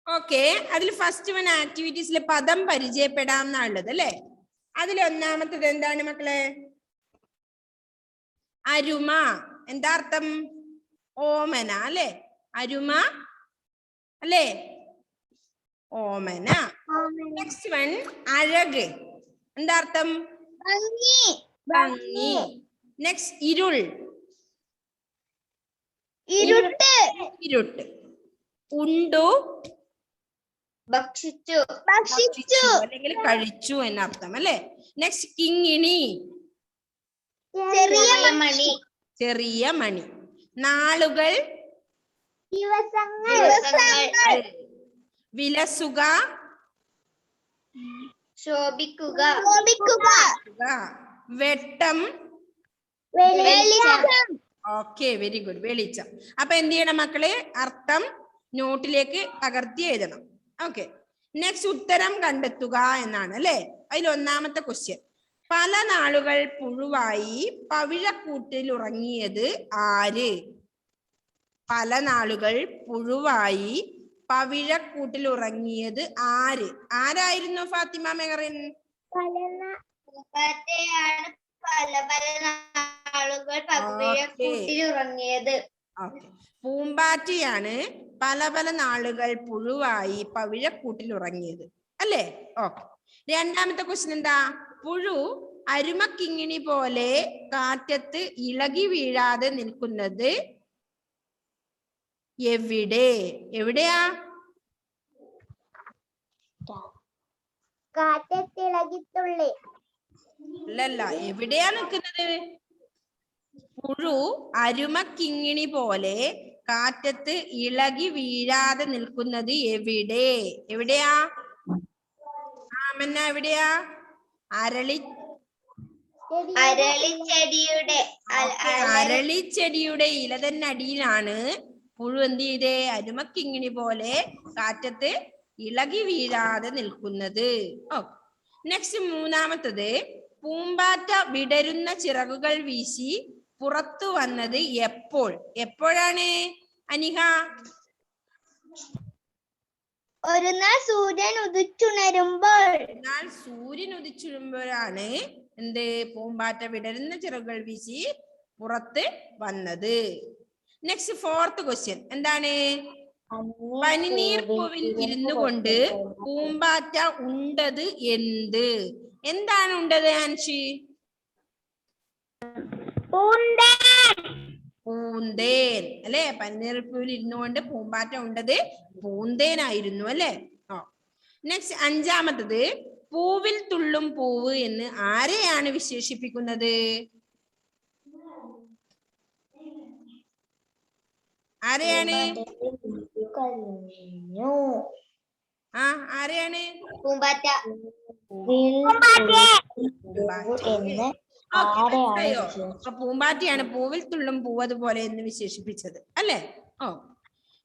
Okay, അതിൽ first one ആക്ടിവിറ്റീസിൽ പദം പരിചയപ്പെടാം എന്നുള്ളത് അല്ലേ. അതിൽ ഒന്നാമത്തത് എന്താണ് മക്കളെ? അരുമ. എന്താ അർത്ഥം? ഓമന അല്ലെ? അരുമ അല്ലേ? ഓമന. നെക്സ്റ്റ് വൺ അഴക്. എന്താ അർത്ഥം? ഭംഗി. നെക്സ്റ്റ് ഇരുൾ. ഇരുട്ട്. ഉണ്ടു ഭക്ഷിച്ചു അല്ലെങ്കിൽ കഴിച്ചു എന്നർത്ഥം അല്ലെ. നെക്സ്റ്റ് കിങ്ങിണി. ചെറിയ മണി. നാളുകൾ വിലസുക ശോഭിക്കുക. വെട്ടം ഓക്കെ, വെരി ഗുഡ്. വെളിച്ചം. അപ്പൊ എന്ത് ചെയ്യണം മക്കളെ? അർത്ഥം നോട്ടിലേക്ക് പകർത്തി എഴുതണം. ഓക്കെ, നെക്സ്റ്റ് ഉത്തരം കണ്ടെത്തുക എന്നാണ് അല്ലെ. അതിൽ ഒന്നാമത്തെ ക്വസ്റ്റ്യൻ, പല നാളുകൾ പുഴുവായി പവിഴക്കൂട്ടിൽ ഉറങ്ങിയത് ആര്? പല നാളുകൾ പുഴുവായി പവിഴക്കൂട്ടിൽ ഉറങ്ങിയത് ആര്? ആരായിരുന്നു ഫാത്തിമ മെഹറിൻ? പൂമ്പാറ്റയാണ് പല പല നാളുകൾ പുഴുവായി പവിഴക്കൂട്ടിൽ ഉറങ്ങിയത് അല്ലേ. ഓക്കെ, രണ്ടാമത്തെ ക്വസ്റ്റ്യൻ എന്താ? പുഴു അരുമക്കിങ്ങിണി പോലെ കാറ്റത്ത് ഇളകി വീഴാതെ നിൽക്കുന്നത് എവിടെ? എവിടെയാ? അല്ലല്ല, എവിടെയാ നിൽക്കുന്നത്? പുഴു അരുമക്കിങ്ങിണി പോലെ കാറ്റത്ത് ഇളകി വീഴാതെ നിൽക്കുന്നത് എവിടെ? എവിടെയാ? ആമന്ന എവിടെയാ? അരളിച്ചെടിയുടെ ഇല തന്നെ അടിയിലാണ് പുഴു എന്ത് ചെയ്തേ? അരുമക്കിങ്ങിണി പോലെ കാറ്റത്ത് ഇളകി വീഴാതെ നിൽക്കുന്നത്. നെക്സ്റ്റ് മൂന്നാമത്തത്, പൂമ്പാറ്റ വിടരുന്ന ചിറകുകൾ വീശി പുറത്തു വന്നത് എപ്പോൾ? എപ്പോഴാണ് അനിഹ? ഒരു നാൾ സൂര്യൻ ഉദിച്ചുണരുമ്പോഴാണ് എന്ത്? പൂമ്പാറ്റ വിടരുന്ന ചിറകുകൾ വീശി പുറത്ത് വന്നത്. നെക്സ്റ്റ് ഫോർത്ത് ക്വസ്റ്റ്യൻ എന്താണ്? പനിനീർ പൂവിൽ ഇരുന്നു കൊണ്ട് പൂമ്പാറ്റ ഉണ്ടത് എന്ത്? എന്താണ് ഉണ്ടത് ആൻഷി? പൂന്തേൻ അല്ലെ. പനിനീർ പൂവിൽ ഇരുന്നു കൊണ്ട് പൂമ്പാറ്റ ഉണ്ടത് പൂന്തേനായിരുന്നു അല്ലെ. നെക്സ്റ്റ് അഞ്ചാമത്തത്, പൂവിൽ തുള്ളും പൂവ് എന്ന് ആരെയാണ് വിശേഷിപ്പിക്കുന്നത്? ആരെയാണ്? ആരെയാണ്? പൂമ്പാറ്റ. പൂമ്പാറ്റയാണ് പൂവിൽ തുള്ളും പൂവതുപോലെ എന്ന് വിശേഷിപ്പിച്ചത് അല്ലെ.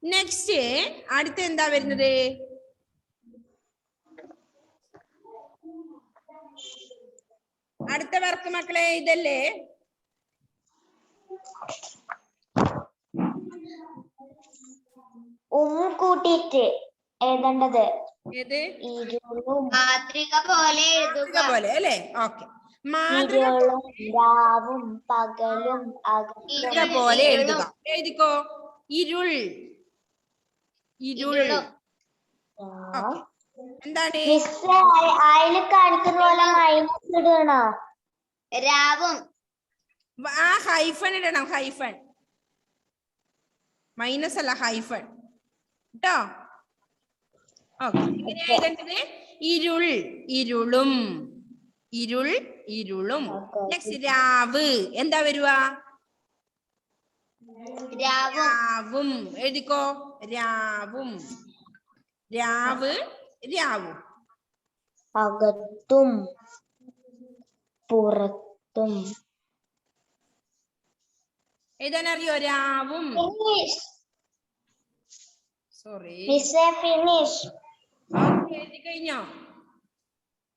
നെക്സ്റ്റ് അടുത്ത എന്താ വരുന്നത്? അടുത്ത വർക്ക് മക്കളെ ഇതല്ലേ? കൂട്ടിയിട്ട് എഴുതേണ്ടത് ഏത്? മാതൃക പോലെ അല്ലേ. ഓക്കെ, രാവും പകലും പോലെ എഴുതുക. എഴുതിക്കോ. ഇരുൾ. എന്താണ്? അതിൽ കാണിക്കുന്ന പോലെ മൈനസ് ഇടണോ? രാവും. ആ ഹൈഫൺ ഇടണം. ഹൈഫൺ, മൈനസ് അല്ല, ഹൈഫൺ കേട്ടോ. ഓക്കെ, ഇങ്ങനെ എഴുതേണ്ടത് ഇരുൾ, ഇരുളും. ഇരുൾ, ഇരുളും. നെക്സ്റ്റ് രാവ്. എന്താ വരുക? രാവും. എഴുതിക്കോ. രാവും. രാവ്, രാവും. അകത്തും പുറത്തും. എഴുതാനറിയോ? രാവും. Sorry, finish. എഴുതി കഴിഞ്ഞോ?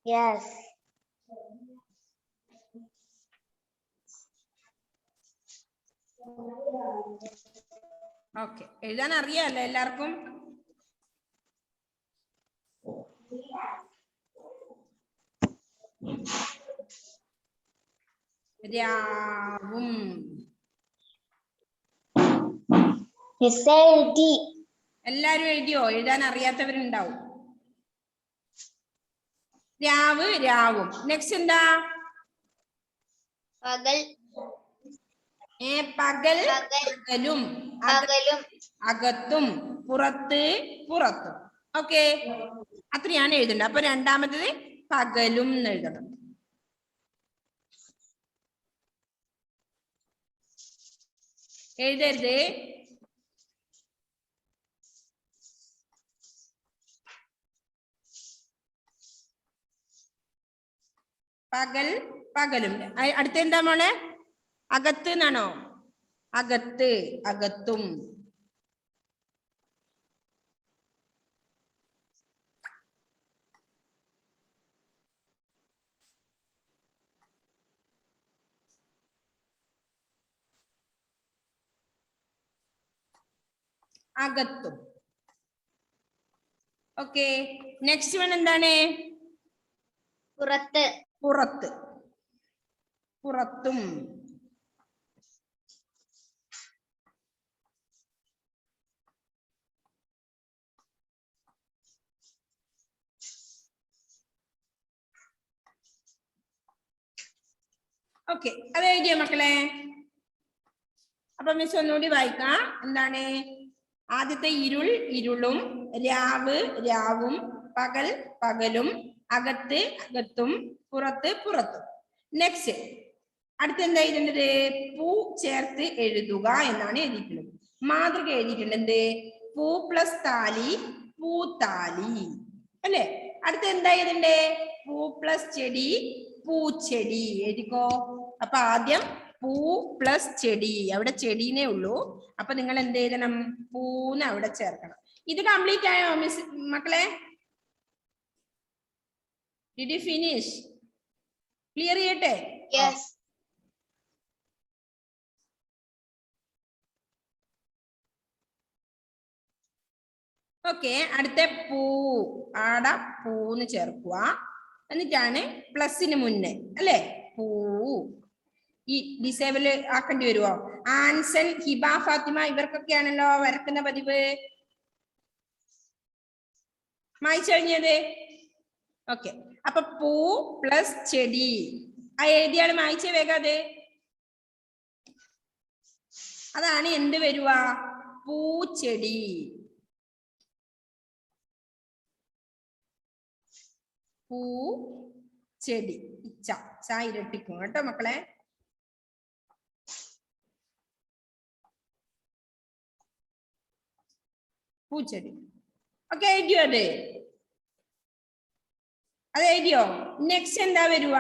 യെസ്. ഓക്കെ, എഴുതാൻ അറിയാലോ എല്ലാവർക്കും? രാവും. എഴുതി. എല്ലാരും എഴുതിയോ? എഴുതാൻ അറിയാത്തവരുണ്ടാവും. രാവ് രാവും. നെക്സ്റ്റ് എന്താ? പകൽ. പകൽ പകലും. അകത്തും. പുറത്ത് പുറത്തും. ഓക്കെ, അത്രയാണ് എഴുതേണ്ടത്. അപ്പൊ രണ്ടാമത്തത് പകലും എന്ന് എഴുതണം. എഴുതരുത്. പകൽ പകലും. അടുത്ത എന്താ മോളെ? അകത്ത് എന്നാണോ? അകത്ത് അകത്തും. അകത്തും. ഓക്കെ, നെക്സ്റ്റ് വൺ എന്താണ്? പുറത്ത്. പുറത്ത് പുറത്തും. ഓക്കെ, അത് എഴുതിയോ മക്കളെ? അപ്പൊ മിസ് ഒന്നുകൂടി വായിക്കാം. എന്താണ്? ആദ്യത്തെ ഇരുൾ ഇരുളും, രാവ് രാവും, പകൽ പകലും, അകത്ത് അകത്തും, പുറത്ത് പുറത്തും. നെക്സ്റ്റ് അടുത്ത് എന്താ എഴുതേണ്ടത്? പൂ ചേർത്ത് എഴുതുക എന്നാണ് എഴുതിയിട്ടുള്ളത്. മാതൃക എഴുതിയിട്ടുണ്ട്. എന്ത്? പൂ പ്ലസ് താലി, പൂത്താലി അല്ലെ? അടുത്ത് എന്താ എഴുതണ്ടേ? പൂ പ്ലസ് ചെടി, പൂച്ചെടി. എഴുതിക്കോ. അപ്പൊ ആദ്യം പൂ പ്ലസ് ചെടി. അവിടെ ചെടീനേ ഉള്ളൂ. അപ്പൊ നിങ്ങൾ എന്ത് എഴുതണം? പൂന്ന് അവിടെ ചേർക്കണം. ഇത് കംപ്ലീറ്റ് ആയോ മിസ് മക്കളെ? Did you finish? ക്ലിയർ ചെയ്യട്ടെ? യെസ്. ഓക്കെ, അടുത്ത പൂ. ആടെ പൂന്ന് ചേർക്കുക. എന്നിട്ടാണ് പ്ലസിന് മുന്നേ അല്ലെ? പൂ. ഈ ഡിസേബിൾ ആക്കേണ്ടി വരുമോ? ആൻസൻ, ഹിബ, ഫാത്തിമ ഇവർക്കൊക്കെയാണല്ലോ വരക്കുന്ന പതിവ്. മായ്ച്ചു കഴിഞ്ഞത്? ഓക്കെ, അപ്പൊ പൂ പ്ലസ് ചെടി. ആ എഴുതിയാൽ മായ്ച്ചേ വേഗം. അതാണ് എന്ത് വരുക? പൂച്ചെടി. പൂ ചെടി. ച ഇരട്ടിക്കും കേട്ടോ മക്കളെ. പൂച്ചെടി. ഓക്കെ, എഴുതിയോ? അത് എഴുതിയോ? നെക്സ്റ്റ് എന്താ വരുക?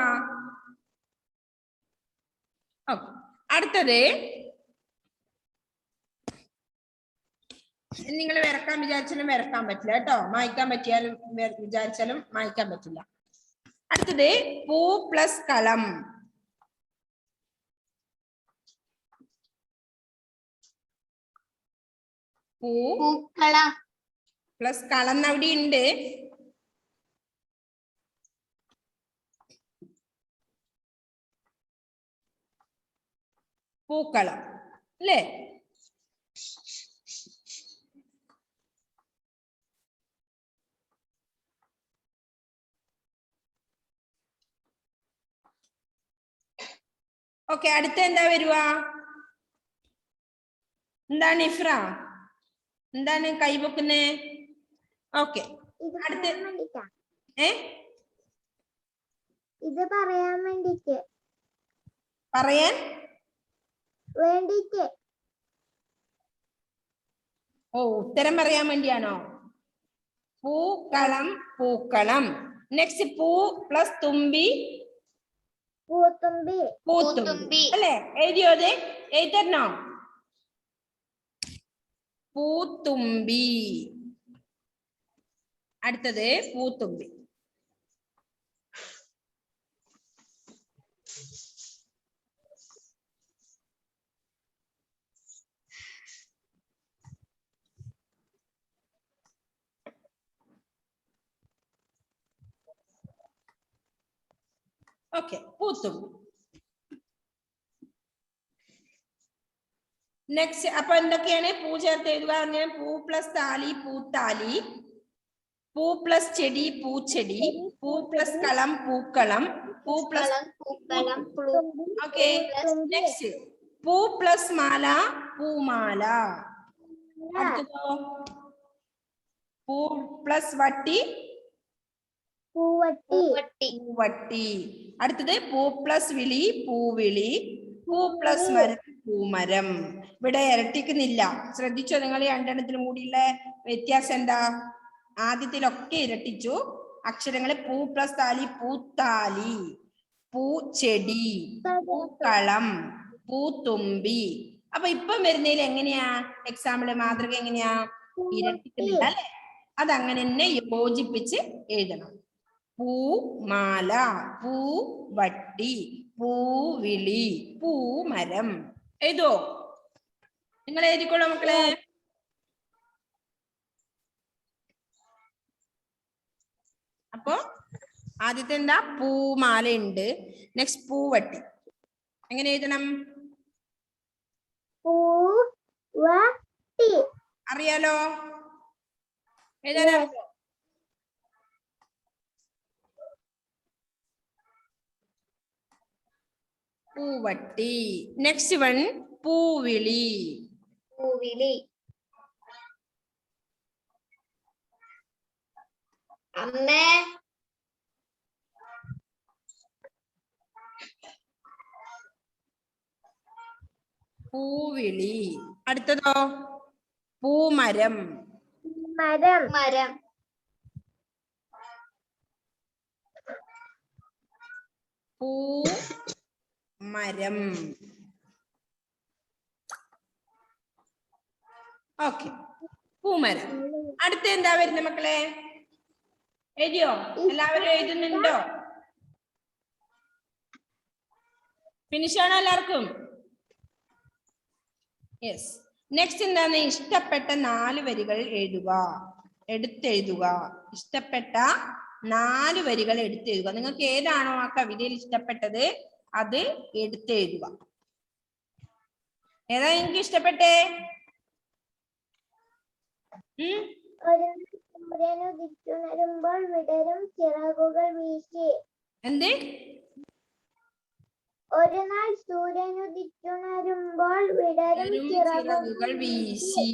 അടുത്തത് നിങ്ങൾ വരക്കാൻ വിചാരിച്ചാലും വരക്കാൻ പറ്റില്ല കേട്ടോ. മായ്ക്കാൻ പറ്റിയാലും വിചാരിച്ചാലും മായ്ക്കാൻ പറ്റില്ല. അടുത്തത് പൂ പ്ലസ് കളം. പൂക്കളം പ്ലസ് കളം അവിടെ ഉണ്ട്. പൂക്കളം അല്ലേ? ഓക്കെ, അടുത്ത എന്താ വരുക? എന്താണ് ഇഫ്ര? എന്താണ് കൈവെക്കുന്നേ? ഓക്കെ, അടുത്ത ഇത് പറയാൻ വേണ്ടിട്ട്. പറയാൻ വേണ്ടിട്ട്. ഓ, ഉത്തരം പറയാൻ വേണ്ടിയാണോ? പൂക്കളം പൂക്കളം. നെക്സ്റ്റ് പൂ പ്ലസ് തുമ്പി, പൂത്തുമ്പി. പൂത്തുമ്പി അല്ലെ? എഴുതിയോ? എഴുതരണോ? പൂത്തുമ്പി. അടുത്തത് പൂത്തുമ്പി. ഓക്കെ, പൂത്തുമ്പി. നെക്സ്റ്റ് അപ്പൊ എന്തൊക്കെയാണ് പൂ ചേർത്ത് എഴുതുക? അങ്ങനെ പൂ പ്ലസ് താലി പൂത്താലി, പൂ പ്ലസ് ചെടി പൂച്ചെടി, പൂ പ്ലസ് കളം പൂക്കളം, പൂ പ്ലസ് ഓക്കെ. നെക്സ്റ്റ് പൂ പ്ലസ് മാല പൂമാല. അടുത്തതോ പൂ പ്ലസ് വട്ടി പൂവട്ടി. അടുത്തത് പൂ പ്ലസ് വിളി പൂവിളി, പൂ പ്ലസ് മരം പൂമരം. ഇവിടെ ഇരട്ടിക്കുന്നില്ല, ശ്രദ്ധിച്ചോ? നിങ്ങൾ രണ്ടെണ്ണത്തിലും കൂടിയുള്ള വ്യത്യാസം എന്താ? ആദ്യത്തിലൊക്കെ ഇരട്ടിച്ചു അക്ഷരങ്ങള്. പൂ പ്ലസ് താലി പൂത്താലി, പൂച്ചെടി, പൂക്കളം, പൂത്തുമ്പി. അപ്പൊ ഇപ്പം വരുന്നതിൽ എങ്ങനെയാ എക്സാമ്പിള് മാതൃക എങ്ങനെയാ? ഇരട്ടിക്കുന്നില്ല അല്ലെ? അതങ്ങനെ തന്നെ യോജിപ്പിച്ച് എഴുതണം. പൂമാല, പൂവട്ടി, പൂവിളി, പൂമരം. എഴുതോ? നിങ്ങൾ എഴുതിക്കോളൂ മക്കളെ. അപ്പൊ ആദ്യത്തെ എന്താ? പൂമാല ഉണ്ട്. നെക്സ്റ്റ് പൂവട്ടി. എങ്ങനെ എഴുതണം? അറിയാലോ? എഴുതാനോ? പൂവട്ടി. നെക്സ്റ്റ് വൺ പൂവിളി. അമ്മേ പൂവിളി. അടുത്തതോ പൂമരം. മരം പൂമരം. ഓക്കെ, പൂമരം. അടുത്ത എന്താ വരുന്നത് മക്കളെ? എഴുതിയോ? എല്ലാവരും എഴുതുന്നുണ്ടോ? ഫിനിഷ് ആണോ എല്ലാവർക്കും? യെസ്. നെക്സ്റ്റ് എന്താണ്? ഇഷ്ടപ്പെട്ട 4 വരികൾ എഴുതുക, എടുത്തെഴുതുക. ഇഷ്ടപ്പെട്ട 4 വരികൾ എടുത്തെഴുതുക. നിങ്ങൾക്ക് ഏതാണോ ആ കവിതയിൽ ഇഷ്ടപ്പെട്ടത് അത് എടുത്തെഴുതുക. ഏതാ നിങ്ങൾക്ക് ഇഷ്ടപ്പെട്ടേ? എന്ത്? ഒരു നാൾ സൂര്യൻ ഉദിച്ചുണരുമ്പോൾ വിടരും ചിറകുകൾ വീശി.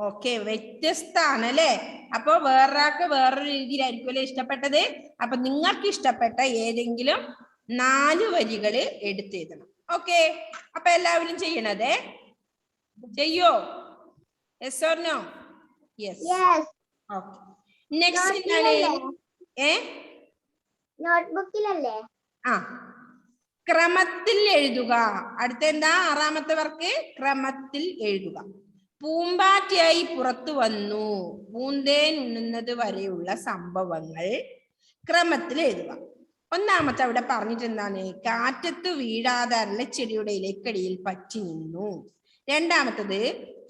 ഓക്കെ, വ്യത്യസ്താണ് അല്ലെ? അപ്പൊ വേറൊരാൾക്ക് വേറൊരു രീതിയിലായിരിക്കുമല്ലേ ഇഷ്ടപ്പെട്ടത്. അപ്പൊ നിങ്ങൾക്ക് ഇഷ്ടപ്പെട്ട ഏതെങ്കിലും 4 വരികള് എടുത്തെഴുതണം. ഓക്കെ, അപ്പൊ എല്ലാവരും ചെയ്യണത് ചെയ്യോ? Yes or no? Yes. Okay, next എന്താണ്? നോട്ട്ബുക്കിലല്ലേ? ആ, ക്രമത്തിൽ എഴുതുക. അടുത്ത എന്താ? 6ാമത്തെ വർക്ക് ക്രമത്തിൽ എഴുതുക. പൂമ്പാറ്റയായി പുറത്തു വന്നു, പൂന്തേൻ ഉണ്ണുന്നത് വരെയുള്ള സംഭവങ്ങൾ ക്രമത്തിൽ എഴുതുക. 1ാമത്തെ അവിടെ പറഞ്ഞിട്ടെന്താണ്? കാറ്റത്ത് വീഴാതെ അരളച്ചെടിയുടെ ഇലക്കടിയിൽ പറ്റി നിന്നു. 2ാമത്തത്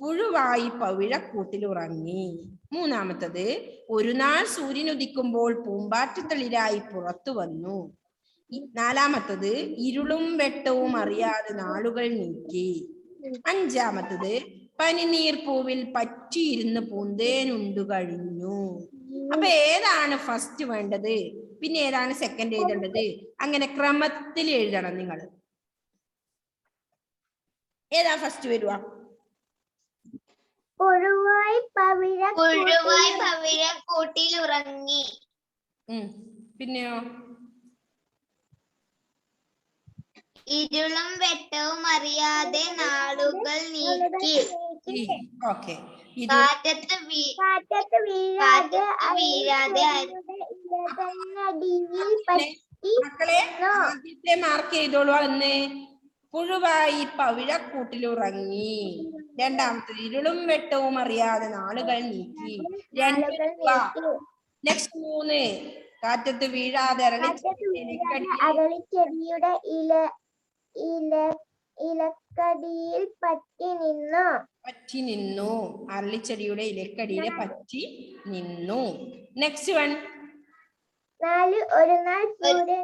പുഴുവായി പവിഴക്കൂട്ടിൽ ഉറങ്ങി. 3ാമത്തത് ഒരു നാൾ സൂര്യൻ ഉദിക്കുമ്പോൾ പൂമ്പാറ്റത്തളിരായി പുറത്തു വന്നു. 4ാമത്തത് ഇരുളും വെട്ടവും അറിയാതെ നാളുകൾ നീക്കി. 5ാമത്തത് പനിനീർ പൂവിൽ പറ്റിയിരുന്ന് പൂന്തേനുണ്ടു കഴിഞ്ഞു. അപ്പൊ ഏതാണ് ഫസ്റ്റ് വേണ്ടത്, പിന്നെ ഏതാണ് സെക്കൻഡ് എഴുതേണ്ടത്? അങ്ങനെ ക്രമത്തിൽ എഴുതണം നിങ്ങൾ. ഏതാ ഫസ്റ്റ് വരുക? പുഴുവായി പവിഴക്കൂട്ടിൽ ഉറങ്ങി. പിന്നെയോ? ഇരുളും വെട്ടവും അറിയാതെ നാളുകൾ നീക്കി. ഓക്കെ, കാറ്റത്ത് വീഴാതെ മക്കളെ ആദ്യത്തെ മാർക്ക് ചെയ്തോളൂ. അന്ന് പുഴുവായി പവിഴക്കൂട്ടിൽ ഉറങ്ങി. 2ാമത്തത് ഇരുളും വെട്ടവും അറിയാതെ നാളുകൾ നീക്കി. 2. നെക്സ്റ്റ് 3 കാറ്റത്ത് വീഴാതെ അരളിച്ചെടിയുടെ ഇല ഇലക്കടിയിൽ പറ്റി നിന്നു. പറ്റി നിന്നു. അരളിച്ചെടിയുടെ ഇലക്കടിയിലെ പറ്റി നിന്നു. Next one. 4 ഒരു നാൾ സൂര്യൻ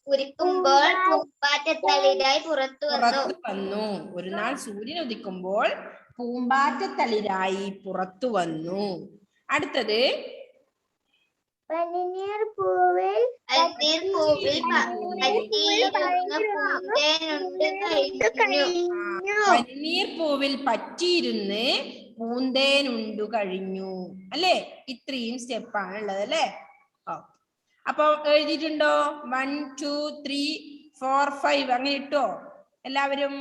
ഉദിക്കുമ്പോൾ പൂമ്പാറ്റത്തളിരായി പുറത്തു വന്നു. ഒരു നാൾ സൂര്യൻ ഉദിക്കുമ്പോൾ പൂമ്പാറ്റത്തളിരായി പുറത്തു വന്നു. അടുത്തത് പനിനീർ പൂവിൽ പനിനീർ പൂവിൽ പറ്റിയിരുന്ന് പൂന്തേനുണ്ടു കഴിഞ്ഞു. അല്ലെ, ഇത്രയും സ്റ്റെപ്പാണ് ഉള്ളത് അല്ലെ. അപ്പൊ എഴുതിയിട്ടുണ്ടോ? 1 2 3 4 5 അങ്ങനെ ഇട്ടോ എല്ലാവരും?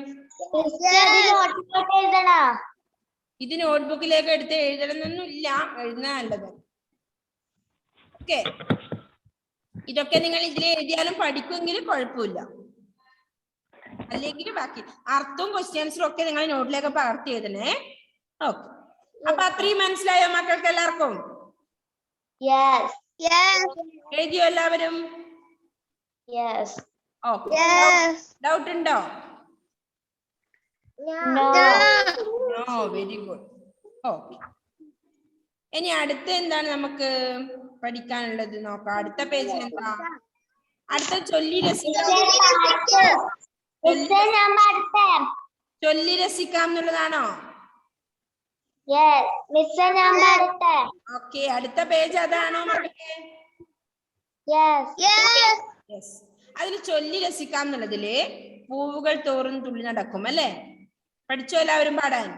ഇത് നോട്ട്ബുക്കിലേക്ക് എടുത്ത് എഴുതണമെന്നൊന്നുമില്ല, എഴുതുന്ന നല്ലത്. ഓക്കെ, ഇതൊക്കെ നിങ്ങൾ ഇതിൽ എഴുതിയാലും പഠിക്കുമെങ്കിൽ കുഴപ്പമില്ല. അല്ലെങ്കിൽ ബാക്കി അർത്ഥവും ക്വസ്റ്റ്യൻസും ഒക്കെ നിങ്ങൾ നോട്ടിലേക്ക് പകർത്തി എഴുതണേ. ഓക്കെ, അപ്പൊ അത്രയും മനസ്സിലായോ മക്കൾക്ക് എല്ലാവർക്കും? എഴുതിയോ എല്ലാവരും? ഓക്കെ, ഡൗട്ട് ഉണ്ടോ? Very good. ഓക്കെ, ഇനി അടുത്ത എന്താണ് നമുക്ക് പഠിക്കാനുള്ളത് നോക്കാം. അടുത്ത പേജിൽ എന്താ? അടുത്ത ചൊല്ലി രസിക്കാം. ചൊല്ലി രസിക്കാം എന്നുള്ളതാണോ? ഓക്കെ, അടുത്ത പേജ് അതാണോ മക്കളെ? അതിൽ ചൊല്ലി രസിക്കാം എന്നുള്ളതില് പൂവുകൾ തോറും തുള്ളി നടക്കും അല്ലെ? പഠിച്ചോ എല്ലാവരും പാടാൻ?